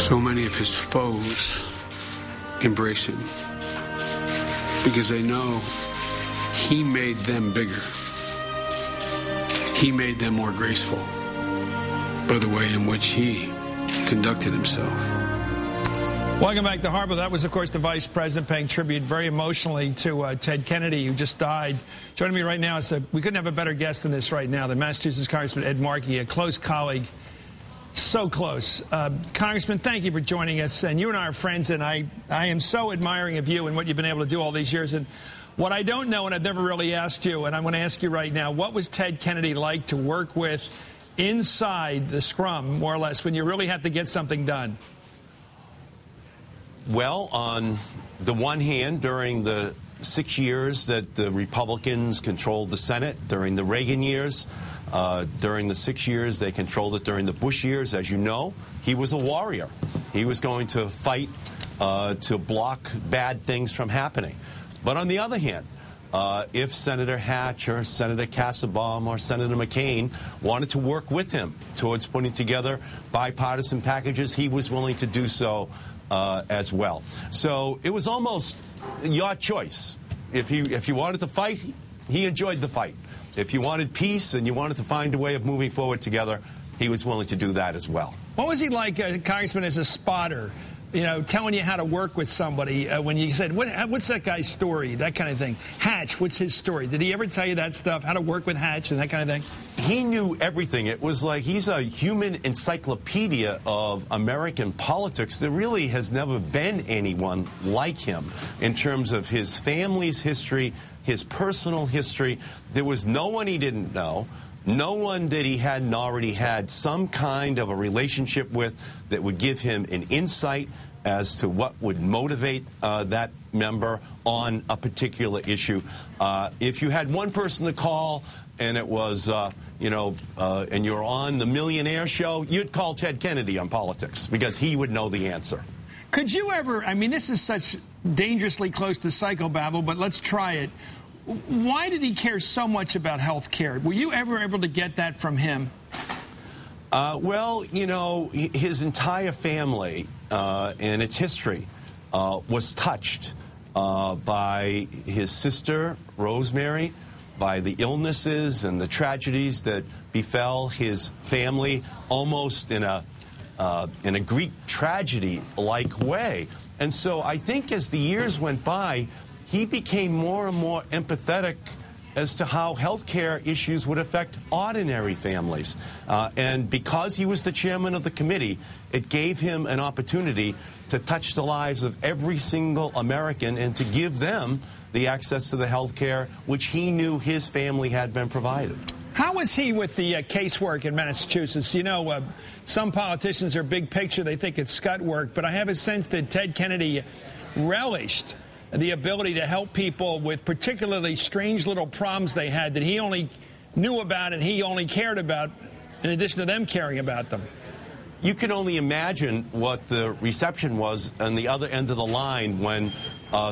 So many of his foes embrace him because they know he made them bigger. He made them more graceful by the way in which he conducted himself. Welcome back to Harbor. That was, of course, the Vice President paying tribute very emotionally to Ted Kennedy, who just died. Joining me right now is we couldn't have a better guest than this right now, the Massachusetts Congressman Ed Markey, a close colleague. So close. Congressman, thank you for joining us. And you and I are friends, and I am so admiring of you and what you've been able to do all these years. And what I don't know, and I've never really asked you, and I'm going to ask you right now, what was Ted Kennedy like to work with inside the scrum, more or less, when you really had to get something done? Well, on the one hand, during the 6 years that the Republicans controlled the Senate, during the Reagan years, during the 6 years they controlled it during the Bush years, as you know, he was a warrior. He was going to fight to block bad things from happening. But on the other hand, if Senator Hatch or Senator Kassebaum or Senator McCain wanted to work with him towards putting together bipartisan packages, he was willing to do so as well. So it was almost your choice. If you wanted to fight, he enjoyed the fight. If you wanted peace and you wanted to find a way of moving forward together, he was willing to do that as well. What was he like, Congressman, as a spotter? You know, telling you how to work with somebody when you said, what's that guy's story, that kind of thing. Hatch, what's his story? Did he ever tell you that stuff, how to work with Hatch and that kind of thing? He knew everything. It was like he's a human encyclopedia of American politics. There really has never been anyone like him in terms of his family's history, his personal history. There was no one he didn't know. No one that he hadn't already had some kind of a relationship with that would give him an insight as to what would motivate that member on a particular issue. If you had one person to call and it was, and you're on the Millionaire Show, you'd call Ted Kennedy on politics because he would know the answer. Could you ever, I mean, this is such dangerously close to psychobabble, but let's try it. Why did he care so much about health care? Were you ever able to get that from him? Well, you know, his entire family and its history was touched by his sister, Rosemary, by the illnesses and the tragedies that befell his family almost in a Greek tragedy-like way. And so I think as the years went by, he became more and more empathetic as to how health care issues would affect ordinary families. And because he was the chairman of the committee, it gave him an opportunity to touch the lives of every single American and to give them the access to the health care which he knew his family had been provided. How was he with the casework in Massachusetts? You know, some politicians are big picture. They think it's scut work. But I have a sense that Ted Kennedy relished the ability to help people with particularly strange little problems they had that he only knew about and he only cared about, in addition to them caring about them. You can only imagine what the reception was on the other end of the line when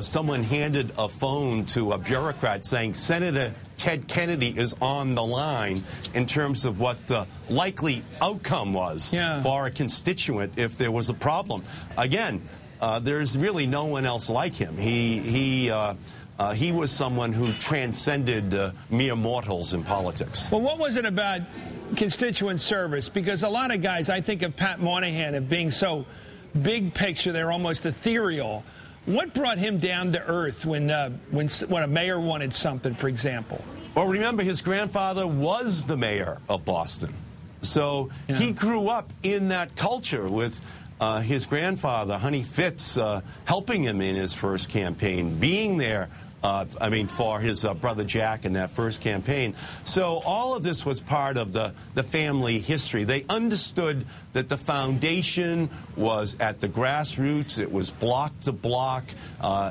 someone handed a phone to a bureaucrat saying Senator Ted Kennedy is on the line in terms of what the likely outcome was for a constituent if there was a problem. Again, there's really no one else like him. He was someone who transcended mere mortals in politics. Well, what was it about constituent service? Because a lot of guys, I think of Pat Moynihan as being so big picture, they're almost ethereal. What brought him down to earth when a mayor wanted something, for example? Well, remember, his grandfather was the mayor of Boston. So he grew up in that culture with his grandfather, Honey Fitz, helping him in his first campaign, being there, for his brother Jack in that first campaign. So all of this was part of the family history. They understood that the foundation was at the grassroots. It was block to block.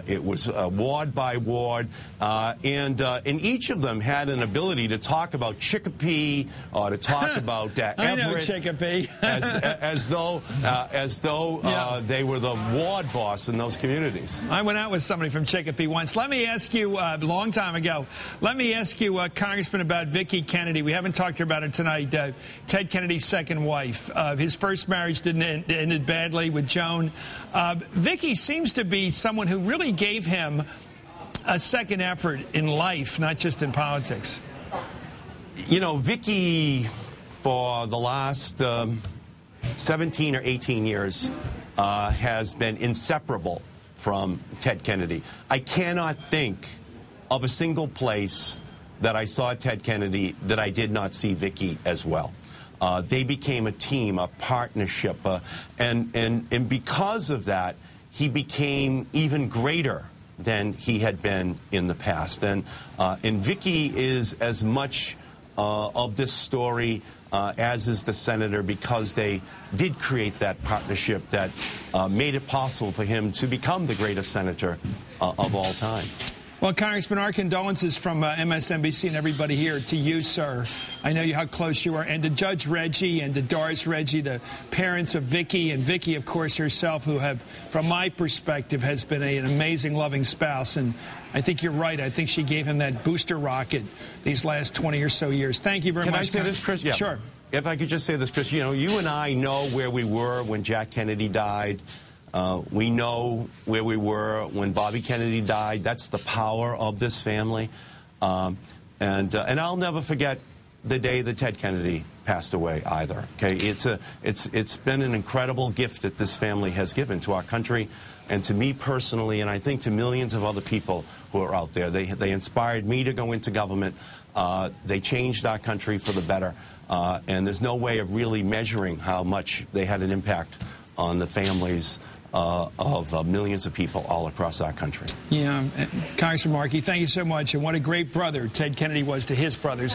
It was ward by ward. And each of them had an ability to talk about Chicopee or to talk about Everett. I know Chicopee. as though they were the ward boss in those communities. I went out with somebody from Chicopee once. Let me ask ask you, a long time ago, let me ask you, Congressman, about Vicki Kennedy. We haven't talked to her about it tonight. Ted Kennedy's second wife. His first marriage ended badly with Joan. Vicki seems to be someone who really gave him a second effort in life, not just in politics. You know, Vicki, for the last 17 or 18 years, has been inseparable from Ted Kennedy. I cannot think of a single place that I saw Ted Kennedy that I did not see Vicki as well. They became a team, a partnership, and because of that, he became even greater than he had been in the past. And Vicki is as much of this story as is the senator, because they did create that partnership that made it possible for him to become the greatest senator of all time. Well, Congressman, our condolences from MSNBC and everybody here to you, sir. I know how close you are, and to Judge Reggie and to Doris Reggie, the parents of Vicki, and Vicki, of course, herself, who have, from my perspective, has been an amazing, loving spouse. And I think you're right. I think she gave him that booster rocket these last 20 or so years. Thank you very much. Can I say this, Chris? Yeah. Sure. If I could just say this, Chris, you know, you and I know where we were when Jack Kennedy died. We know where we were when Bobby Kennedy died. That's the power of this family. And I'll never forget the day that Ted Kennedy passed away either. Okay, it's been an incredible gift that this family has given to our country and to me personally, and I think to millions of other people who are out there. They inspired me to go into government. They changed our country for the better. And there's no way of really measuring how much they had an impact on the families of millions of people all across our country. Yeah, Congressman Markey, thank you so much. And what a great brother Ted Kennedy was to his brothers.